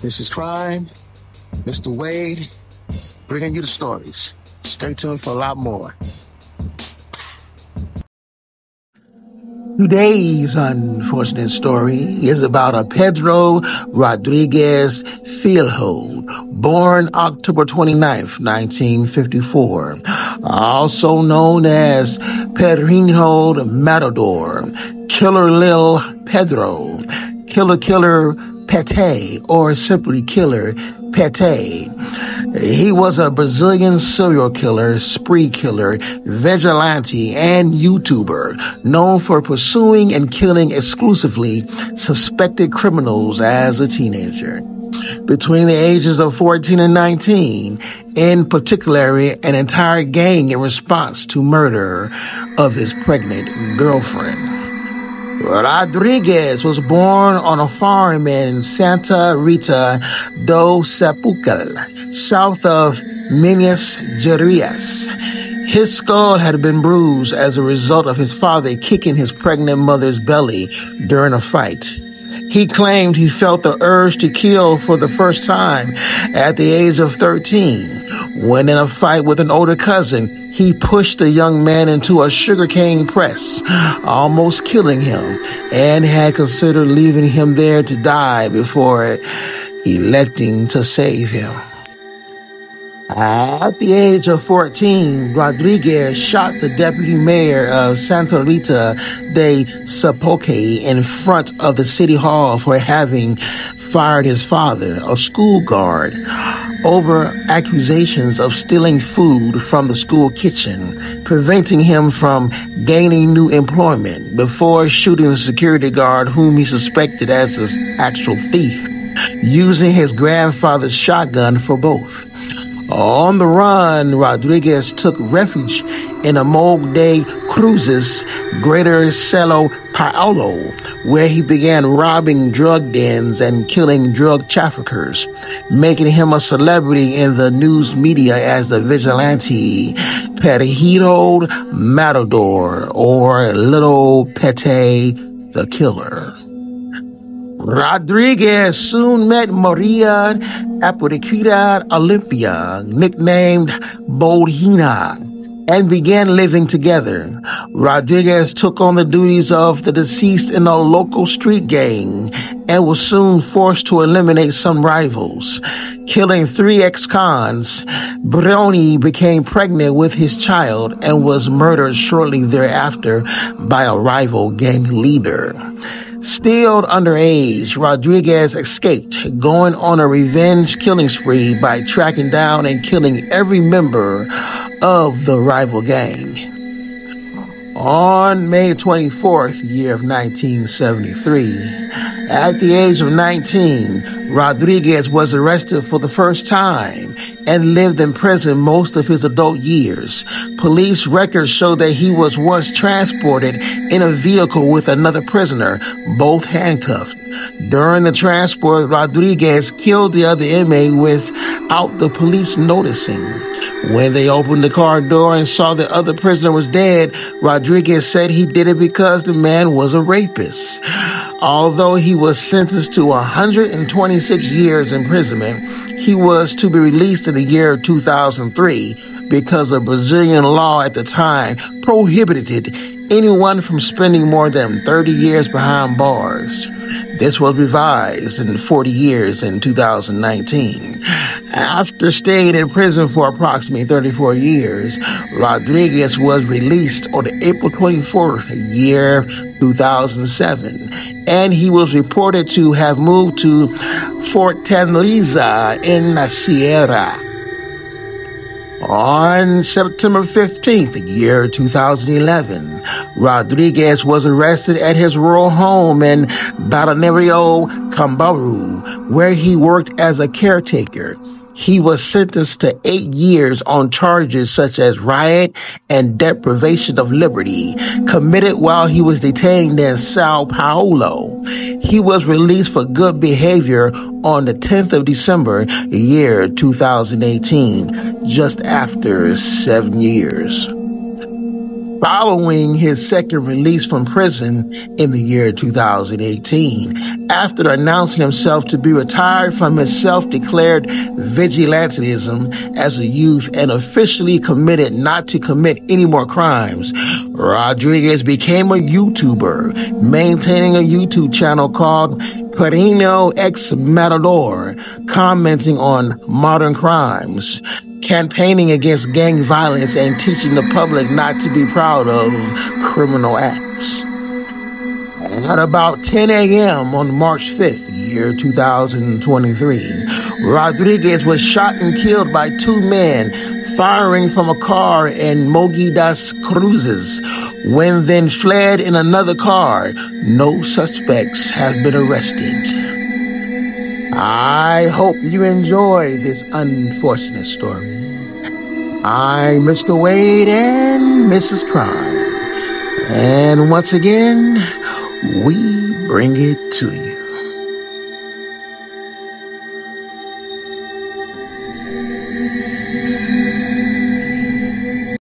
This is Crime, Mr. Wade, bringing you the stories. Stay tuned for a lot more. Today's unfortunate story is about a Pedro Rodriguez Filho, born October 29th, 1954, also known as Pedrinho Matador, Killer Lil Pedro, Killer Pete, or simply Killer Pete. He was a Brazilian serial killer, spree killer, vigilante, and YouTuber known for pursuing and killing exclusively suspected criminals as a teenager. Between the ages of 14 and 19, in particular, an entire gang in response to murder of his pregnant girlfriend. Rodriguez was born on a farm in Santa Rita do Sepulcro, south of Minas Gerais. His skull had been bruised as a result of his father kicking his pregnant mother's belly during a fight. He claimed he felt the urge to kill for the first time at the age of 13, when in a fight with an older cousin, he pushed the young man into a sugarcane press, almost killing him, and had considered leaving him there to die before electing to save him. At the age of 14, Rodriguez shot the deputy mayor of Santa Rita de Sepulcro in front of the city hall for having fired his father, a school guard, over accusations of stealing food from the school kitchen, preventing him from gaining new employment, before shooting the security guard whom he suspected as his actual thief, using his grandfather's shotgun for both. On the run, Rodriguez took refuge in a Morro de Cruzes, Greater Sao Paulo, where he began robbing drug dens and killing drug traffickers, making him a celebrity in the news media as the vigilante Pedrinho Matador, or Little Pete the Killer. Rodriguez soon met Maria Aparecida Olympia, nicknamed Bohina, and began living together. Rodriguez took on the duties of the deceased in a local street gang and was soon forced to eliminate some rivals. Killing 3 ex-cons, Brony became pregnant with his child and was murdered shortly thereafter by a rival gang leader. Still underage, Rodriguez escaped, going on a revenge killing spree by tracking down and killing every member of the rival gang. On May 24th, year of 1973, at the age of 19, Rodriguez was arrested for the first time and lived in prison most of his adult years. Police records show that he was once transported in a vehicle with another prisoner, both handcuffed. During the transport, Rodriguez killed the other inmate without the police noticing. When they opened the car door and saw the other prisoner was dead, Rodriguez said he did it because the man was a rapist. Although he was sentenced to 126 years imprisonment, he was to be released in the year 2003 because a Brazilian law at the time prohibited anyone from spending more than 30 years behind bars. This was revised in 40 years in 2019. After staying in prison for approximately 34 years, Rodriguez was released on April 24th, year 2007, and he was reported to have moved to Fortaleza in La Sierra. On September 15th, year 2011, Rodriguez was arrested at his rural home in Balneario Camboriú, where he worked as a caretaker. He was sentenced to 8 years on charges such as riot and deprivation of liberty, committed while he was detained in Sao Paulo. He was released for good behavior on the 10th of December, year 2018, just after 7 years. following his second release from prison in the year 2018, after announcing himself to be retired from his self-declared vigilantism as a youth and officially committed not to commit any more crimes. Rodriguez became a YouTuber, maintaining a YouTube channel called Pedro X Matador, commenting on modern crimes, campaigning against gang violence, and teaching the public not to be proud of criminal acts. At about 10 a.m. on March 5th, year 2023, Rodriguez was shot and killed by two men firing from a car in Mogi das Cruzes, when then fled in another car. No suspects have been arrested. I hope you enjoy this unfortunate story. I'm Mr. Wade and Mrs. Crime. And once again, we bring it to you.